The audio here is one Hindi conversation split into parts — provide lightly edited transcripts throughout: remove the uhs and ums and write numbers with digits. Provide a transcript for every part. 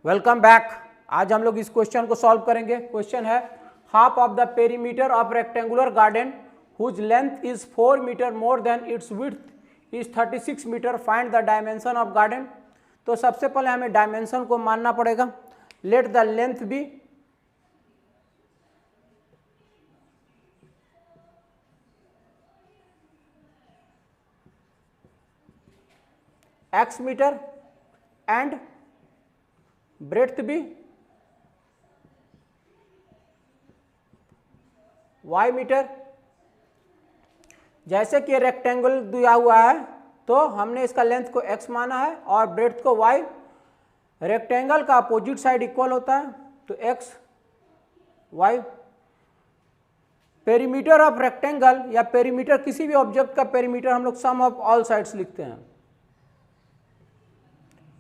Welcome back. आज हम लोग इस क्वेश्चन को सॉल्व करेंगे। क्वेश्चन है half of the perimeter of rectangular garden whose length is 4 metre more than its width is 36 metre, find the dimension of garden. तो सबसे पहले हमें डायमेंशन को मानना पड़ेगा। Let the length be x metre and breadth भी y मीटर। जैसे कि रेक्टेंगल दिया हुआ है तो हमने इसका लेंथ को x माना है और ब्रेड्थ को y। रेक्टेंगल का अपोजिट साइड इक्वल होता है तो x y। Perimeter of rectangle या पेरीमीटर किसी भी ऑब्जेक्ट का पेरीमीटर हम लोग सम ऑफ ऑल साइड्स लिखते हैं।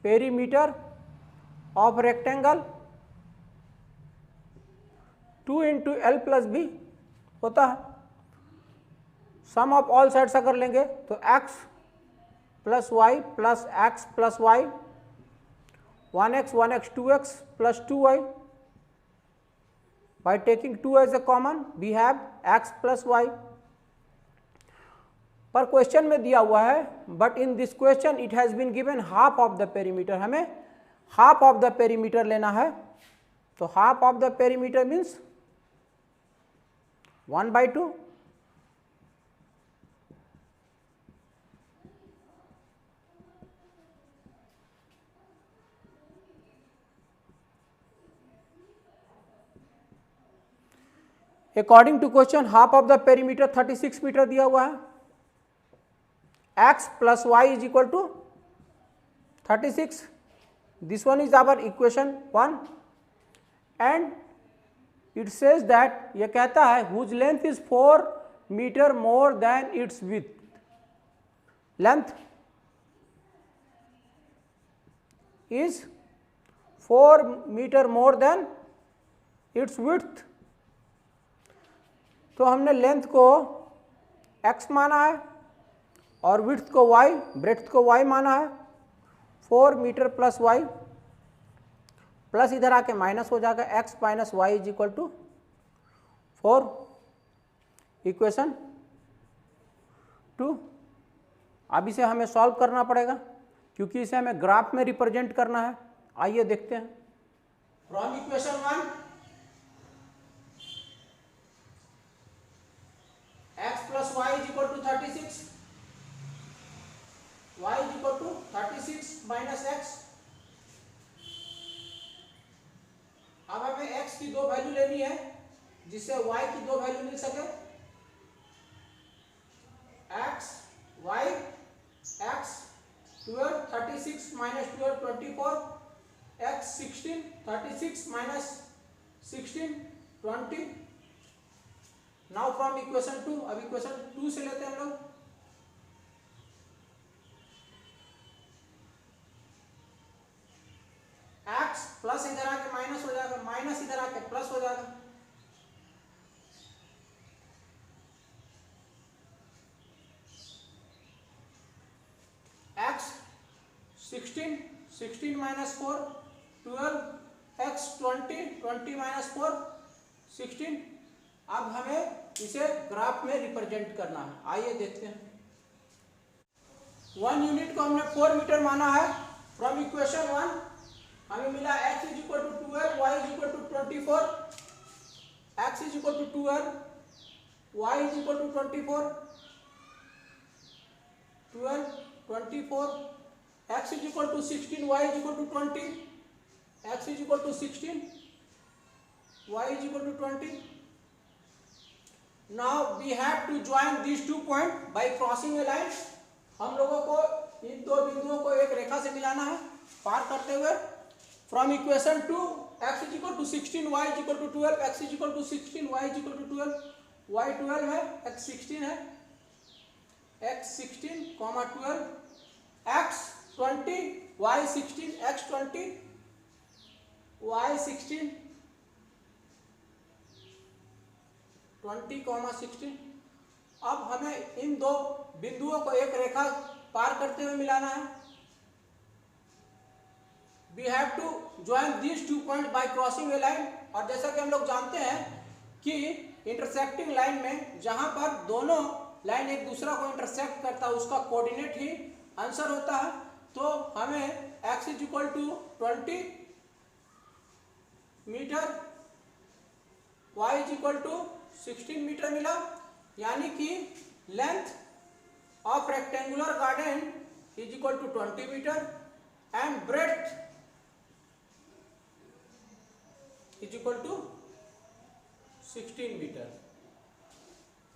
Perimeter of rectangle 2 into L plus B होता है। सम ऑफ ऑल साइड्स अगर लेंगे तो x plus Y plus X plus Y 1x 2x plus 2y। By taking 2 as a common we have x plus y। पर क्वेश्चन में दिया हुआ है but in this question it has been given half of the perimeter. हमें हाफ ऑफ द पेरीमीटर लेना है तो half of the perimeter means 1/2। According to question half of the perimeter 36 metre दिया हुआ है। x plus Y is equal to 36। This one is our equation 1 and it says that ये कहता है whose length is 4 metre more than its width. Length is 4 metre more than its width. तो हमने लेंथ को x माना है और विड्थ को y, ब्रेड्थ को y माना है। 4 मीटर प्लस y प्लस इधर आके माइनस हो जाएगा x minus Y is equal to 4। Equation 2। अब इसे हमें सॉल्व करना पड़ेगा क्योंकि इसे हमें ग्राफ में रिप्रेजेंट करना है। आइए देखते हैं। From equation 1 x plus Y is equal to 36, y is equal to 36 minus x। अब हमें x की 2 वैल्यू लेनी है जिससे y की 2 वैल्यू मिल सके। x y x 12 36 minus 12 24, x 16 36 minus 16 20। Now from equation 2, अब इक्वेशन 2 से लेते हैं हम लोग। x प्लस इधर आके माइनस हो जाएगा, माइनस इधर आके प्लस हो जाएगा। x 16 minus 4 12, x 20 minus 4 16। अब हमें इसे ग्राफ में रिप्रेजेंट करना है। आइए देखते हैं। 1 यूनिट को हमने 4 मीटर माना है। फ्रॉम इक्वेशन 1 हमें मिला x is equal to 12, y is equal to 24, x is equal to 12, y is equal to 24, 12 24, x is equal to 16, y is equal to 20, x is equal to 16, y is equal to 20। Now we have to join these 2 points by crossing a line। हम लोगों को इन 2 बिंदुओं को एक रेखा से मिलाना है पार करते हुए। From equation 2 x is equal to 16, y is equal to 12, x is equal to 16, y is equal to 12, y 12 है, x 16 है, x 16, 12, x 20, y 16, x 20, y 16, 20, 16। अब हमें इन 2 बिंदुओं को एक रेखा पार करते हुए मिलाना है। We have to join this 2 point by crossing a line. और जैसा कि हम लोग जानते हैं कि इंटरसेक्टिंग लाइन में जहां पर दोनों लाइन एक दूसरा को इंटरसेक्ट करता है उसका कोऑर्डिनेट ही आंसर होता है। तो हमें x is equal to 20 metre, y is equal to 16 metre मिला, यानी कि length of rectangular garden is equal to 20 metre and breadth is equal to 16 metre.